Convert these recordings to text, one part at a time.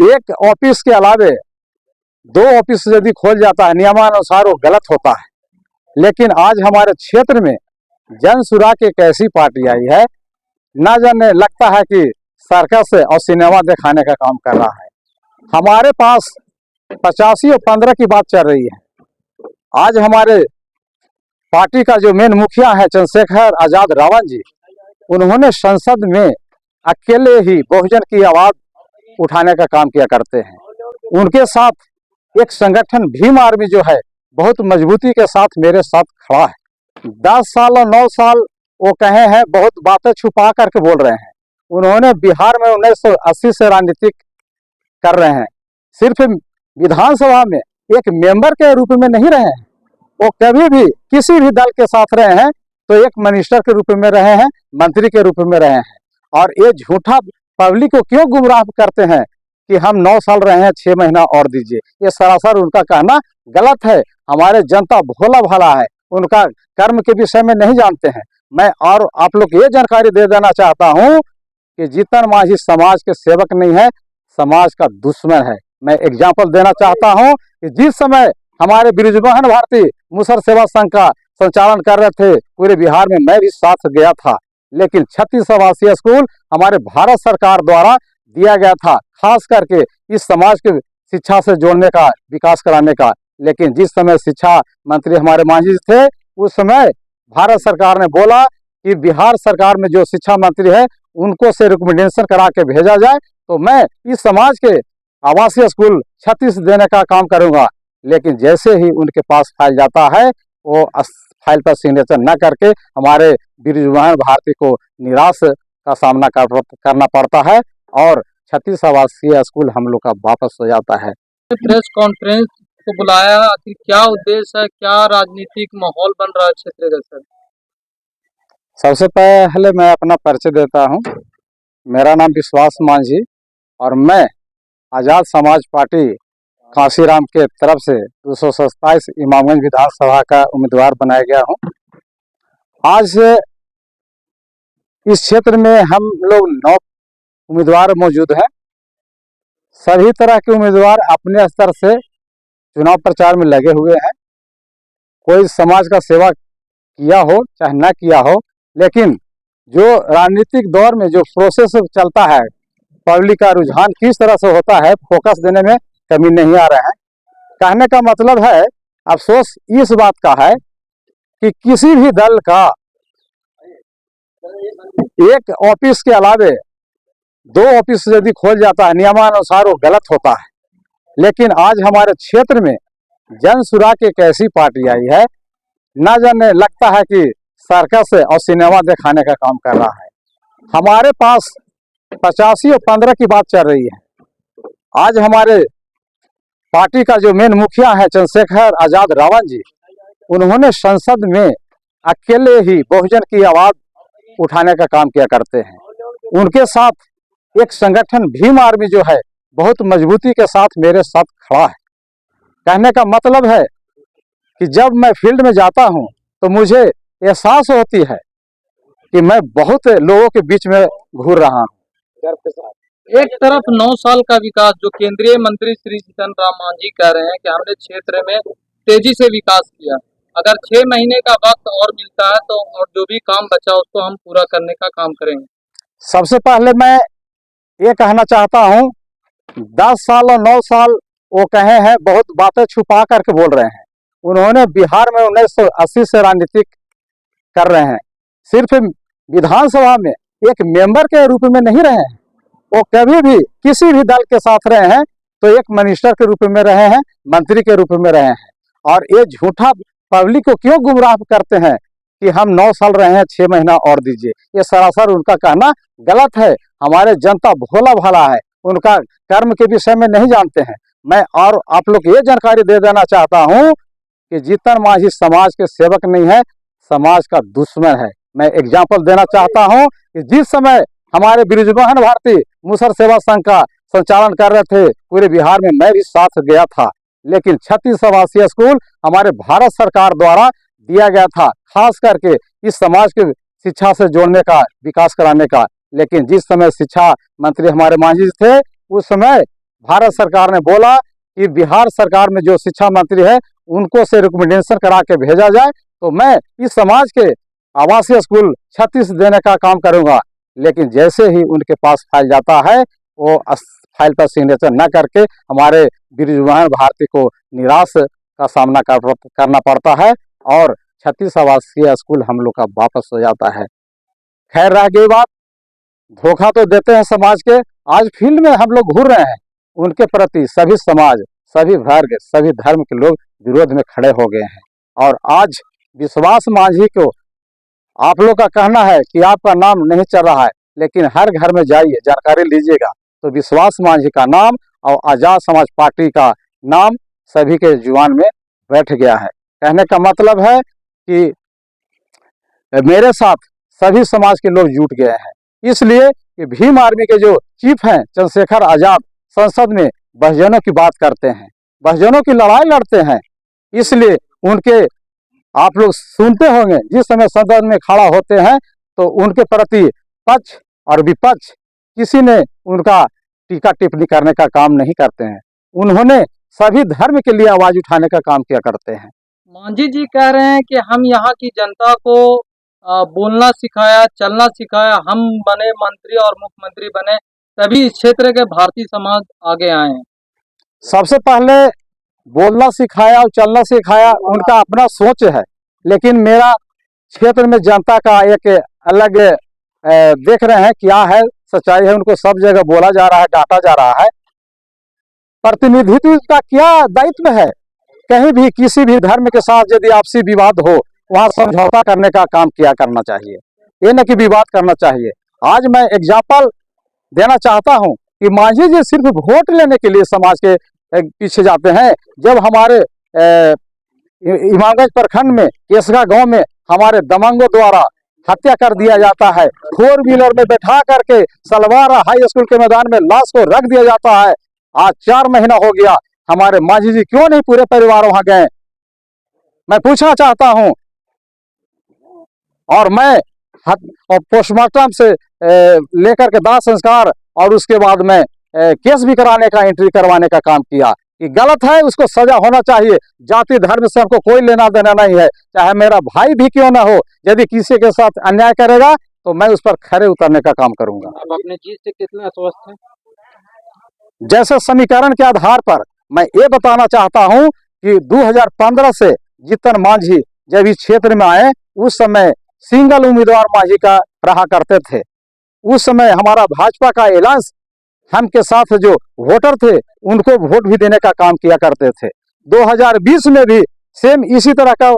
एक ऑफिस के अलावे दो ऑफिस यदि खोल जाता है नियमानुसार वो गलत होता है। लेकिन आज हमारे क्षेत्र में जन सुराग एक ऐसी पार्टी आई है, ना जाने लगता है कि सर्कस और सिनेमा दिखाने का काम कर रहा है। हमारे पास 85 और 15 की बात चल रही है। आज हमारे पार्टी का जो मेन मुखिया है चंद्रशेखर आजाद रावण जी, उन्होंने संसद में अकेले ही बहुजन की आवाज उठाने का काम किया करते हैं। उनके साथ एक संगठन भीम आर्मी जो है बहुत मजबूती के साथ मेरे साथ खड़ा है। 10 साल और 9 साल वो कहे हैं, बहुत बातें छुपा करके बोल रहे हैं। उन्होंने बिहार में 1980 से राजनीति कर रहे हैं। सिर्फ विधानसभा में एक मेंबर के रूप में नहीं रहे हैं, वो कभी भी किसी भी दल के साथ रहे हैं तो एक मिनिस्टर के रूप में रहे हैं, मंत्री के रूप में रहे हैं। और ये झूठा पब्लिक को क्यों गुमराह करते हैं कि हम 9 साल रहे हैं, 6 महीना और दीजिए, ये सरासर उनका कहना गलत है। हमारे जनता भोला भाला है, उनका कर्म के विषय में नहीं जानते हैं। मैं और आप लोग ये जानकारी दे देना चाहता हूँ कि जीतन मांझी समाज के सेवक नहीं है, समाज का दुश्मन है। मैं एग्जाम्पल देना चाहता हूँ कि जिस समय हमारे बृजमोहन भारती मुसहर सेवा संघ का संचालन कर रहे थे, पूरे बिहार में मैं भी साथ गया था। लेकिन 36 आवासीय स्कूल हमारे भारत सरकार द्वारा दिया गया था, खास करके इस समाज के शिक्षा से जोड़ने का, विकास कराने का। लेकिन जिस समय शिक्षा मंत्री हमारे मांझी थे, उस समय भारत सरकार ने बोला कि बिहार सरकार में जो शिक्षा मंत्री है उनको से रिकमेंडेशन करा के भेजा जाए, तो मैं इस समाज के आवासीय स्कूल 36 देने का काम करूंगा। लेकिन जैसे ही उनके पास फाइल जाता है, वो फाइल पर सिग्नेचर न करके हमारे बृजमोहन भारती को निराश का सामना करना पड़ता है और 36 आवासीय स्कूल हम लोग का वापस हो जाता है। प्रेस कॉन्फ्रेंस को बुलाया, आखिर क्या उद्देश्य है, क्या राजनीतिक माहौल बन रहा है क्षेत्र का सर? सबसे पहले मैं अपना परिचय देता हूं। मेरा नाम विश्वास मांझी और मैं आजाद समाज पार्टी कांशीराम के तरफ से 227 इमामगंज विधानसभा का उम्मीदवार बनाया गया हूं। आज इस क्षेत्र में हम लोग 9 उम्मीदवार मौजूद हैं। सभी तरह के उम्मीदवार अपने स्तर से चुनाव प्रचार में लगे हुए हैं। कोई समाज का सेवा किया हो चाहे न किया हो, लेकिन जो राजनीतिक दौर में जो प्रोसेस चलता है, पब्लिक का रुझान किस तरह से होता है, फोकस देने में कमी नहीं आ रहा है। कहने का मतलब है, अफसोस इस बात का है कि किसी भी दल का एक ऑफिस के अलावे 2 ऑफिस यदि खोल जाता है नियमानुसार वो गलत होता है। लेकिन आज हमारे क्षेत्र में जन सुराग एक ऐसी पार्टी आई है, ना जाने लगता है कि सर्कस और सिनेमा दिखाने का काम कर रहा है। हमारे पास 85 और 15 की बात चल रही है। आज हमारे पार्टी का जो मेन मुखिया है चंद्रशेखर आजाद रावण जी, उन्होंने संसद में अकेले ही बहुजन की आवाज उठाने का काम किया करते हैं। उनके साथ एक संगठन भीम आर्मी जो है बहुत मजबूती के साथ मेरे साथ खड़ा है। कहने का मतलब है कि जब मैं फील्ड में जाता हूं तो मुझे एहसास होती है कि मैं बहुत लोगों के बीच में घूर रहा हूं। एक तरफ 9 साल का विकास जो केंद्रीय मंत्री श्री जीतन राम मांझी कह रहे हैं कि हमने क्षेत्र में तेजी से विकास किया, अगर 6 महीने का वक्त और मिलता है तो और जो भी काम बचा उसको हम पूरा करने का काम करेंगे। सबसे पहले मैं ये कहना चाहता हूं, 10 साल और 9 साल वो कहे हैं, बहुत बातें छुपा करके बोल रहे हैं। उन्होंने बिहार में 1980 से राजनीति कर रहे हैं। सिर्फ विधानसभा में एक मेंबर के रूप में नहीं रहे हैं, वो कभी भी किसी भी दल के साथ रहे हैं तो एक मिनिस्टर के रूप में रहे हैं, मंत्री के रूप में रहे हैं। और ये झूठा पब्लिक को क्यों गुमराह करते हैं कि हम 9 साल रहे हैं, 6 महीना और दीजिए, ये सरासर उनका कहना गलत है। हमारे जनता भोला भाला है, उनका कर्म के विषय में नहीं जानते हैं। मैं और आप लोग ये जानकारी दे देना चाहता हूँ कि जीतन मांझी समाज के सेवक नहीं है, समाज का दुश्मन है। मैं एग्जाम्पल देना चाहता हूँ कि जिस समय हमारे बृजमोहन भारती मुसहर सेवा संघ का संचालन कर रहे थे, पूरे बिहार में मैं भी साथ गया था। लेकिन 36 आवासीय स्कूल हमारे भारत सरकार द्वारा दिया गया था, खास करके इस समाज के शिक्षा से जोड़ने का, विकास कराने का। लेकिन जिस समय शिक्षा मंत्री हमारे मांझी थे, उस समय भारत सरकार ने बोला कि बिहार सरकार में जो शिक्षा मंत्री है उनको से रिकमेंडेशन करा के भेजा जाए, तो मैं इस समाज के आवासीय स्कूल 36 देने का काम करूंगा। लेकिन जैसे ही उनके पास फाइल जाता है, वो फाइल पर सिग्नेचर न करके हमारे बिरजुमान भारती को निराश का सामना करना पड़ता है और 36 आवासीय स्कूल हम लोग का वापस हो जाता है। खैर, रह गई बात, धोखा तो देते हैं समाज के। आज फील्ड में हम लोग घूर रहे हैं, उनके प्रति सभी समाज, सभी वर्ग, सभी धर्म के लोग विरोध में खड़े हो गए हैं। और आज विश्वास मांझी को आप लोग का कहना है कि आपका नाम नहीं चल रहा है, लेकिन हर घर में जाइए, जानकारी लीजिएगा, तो विश्वास मांझी का नाम और आजाद समाज पार्टी का नाम सभी के जुबान में बैठ गया है। कहने का मतलब है कि मेरे साथ सभी समाज के लोग जुट गए हैं, इसलिए कि भीम आर्मी के जो चीफ हैं चंद्रशेखर आजाद संसद में बहुजनों की बात करते हैं, बहुजनों की लड़ाई लड़ते हैं। इसलिए उनके आप लोग सुनते होंगे, जिस समय सदन में खड़ा होते हैं तो उनके प्रति पक्ष और विपक्ष किसी ने उनका टीका टिप्पणी करने का काम नहीं करते हैं। उन्होंने सभी धर्म के लिए आवाज उठाने का काम किया करते हैं। मांझी जी कह रहे हैं कि हम यहाँ की जनता को बोलना सिखाया, चलना सिखाया, हम बने मंत्री और मुख्यमंत्री बने, तभी इस क्षेत्र के भारतीय समाज आगे आए हैं। सबसे पहले बोलना सिखाया और चलना सिखाया उनका अपना सोच है, लेकिन मेरा क्षेत्र में जनता का एक अलग देख रहे हैं क्या है, सच्चाई है। उनको सब जगह बोला जा रहा है, डांटा जा रहा है। प्रतिनिधित्व का क्या दायित्व है? कहीं भी किसी भी धर्म के साथ यदि आपसी विवाद हो, वहां समझौता करने का काम किया करना चाहिए, ये न कि विवाद करना चाहिए। आज मैं एग्जाम्पल देना चाहता हूं कि मांझी जी सिर्फ वोट लेने के लिए समाज के पीछे जाते हैं। जब हमारे इमामगंज प्रखंड में केसगा गांव में हमारे दबंगों द्वारा हत्या कर दिया जाता है, 4 व्हीलर में बैठा करके सलवारा हाई स्कूल के मैदान में लाश को रख दिया जाता है। आज 4 महीना हो गया, हमारे मांझी जी क्यों नहीं पूरे परिवार वहां गए? मैं पूछना चाहता हूं। और मैं पोस्टमार्टम से लेकर के दाह संस्कार और उसके बाद में केस भी कराने का, एंट्री करवाने का काम किया कि गलत है, उसको सजा होना चाहिए। जाति धर्म से हमको कोई लेना देना नहीं है, चाहे मेरा भाई भी क्यों ना हो। यदि किसी के साथ अन्याय करेगा तो मैं उस पर खरे उतरने का काम करूंगा। आप अपने जीत से कितने आश्वस्त हैं? जैसे समीकरण के आधार पर मैं ये बताना चाहता हूं कि 2015 से जीतन मांझी जब इस क्षेत्र में आए, उस समय सिंगल उम्मीदवार मांझी का रहा करते थे। उस समय हमारा भाजपा का ऐलान, हम के साथ जो वोटर थे उनको वोट भी देने का काम किया करते थे। 2020 में भी सेम इसी तरह का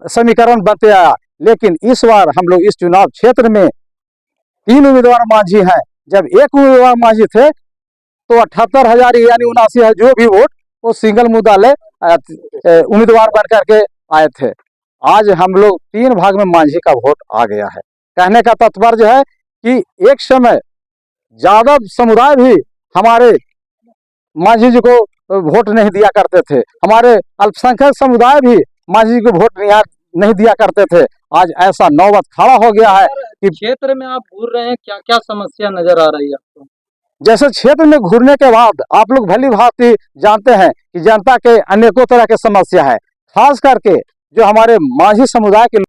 समीकरण बनते आया, लेकिन इस बार हम लोग इस चुनाव क्षेत्र में 3 उम्मीदवार मांझी हैं। जब 1 उम्मीदवार मांझी थे तो 78,000 यानी 79,000 जो भी वोट वो सिंगल मुद्दा ले उम्मीदवार बन करके आए थे। आज हम लोग 3 भाग में मांझी का वोट आ गया है। कहने का तात्पर्य है कि एक समय यादव समुदाय भी हमारे मांझी जी को वोट नहीं दिया करते थे, हमारे अल्पसंख्यक समुदाय भी मांझी जी को वोट नहीं दिया करते थे। आज ऐसा नौबत खड़ा हो गया है कि क्षेत्र में आप घूर रहे हैं, क्या क्या समस्या नजर आ रही है आपको? जैसे क्षेत्र में घूरने के बाद आप लोग भली भांति जानते हैं कि जनता के अनेकों तरह के समस्या है, खास करके जो हमारे मांझी समुदाय के